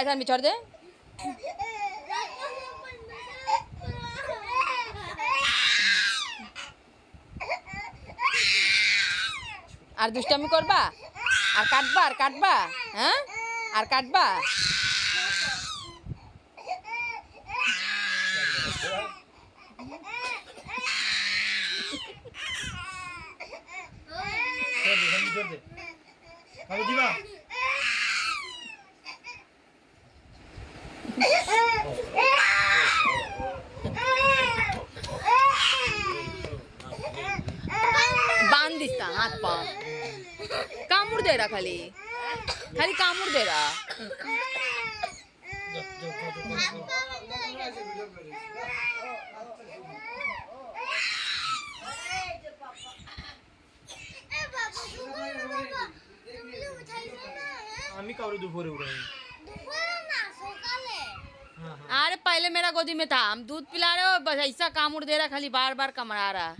थानवी छोड़ दे। আর দুষ্টামি করবা, আর কাটবা, হ্যাঁ আর কাটবা। बांध दिसता हाथ पाव, कामूर दे रहा खाली कामूर दे रहा। अरे पहले मेरा गोदी में था, हम दूध पिला रहे हो बस ऐसा कामड़ दे रहा, खाली बार बार कमरा रहा।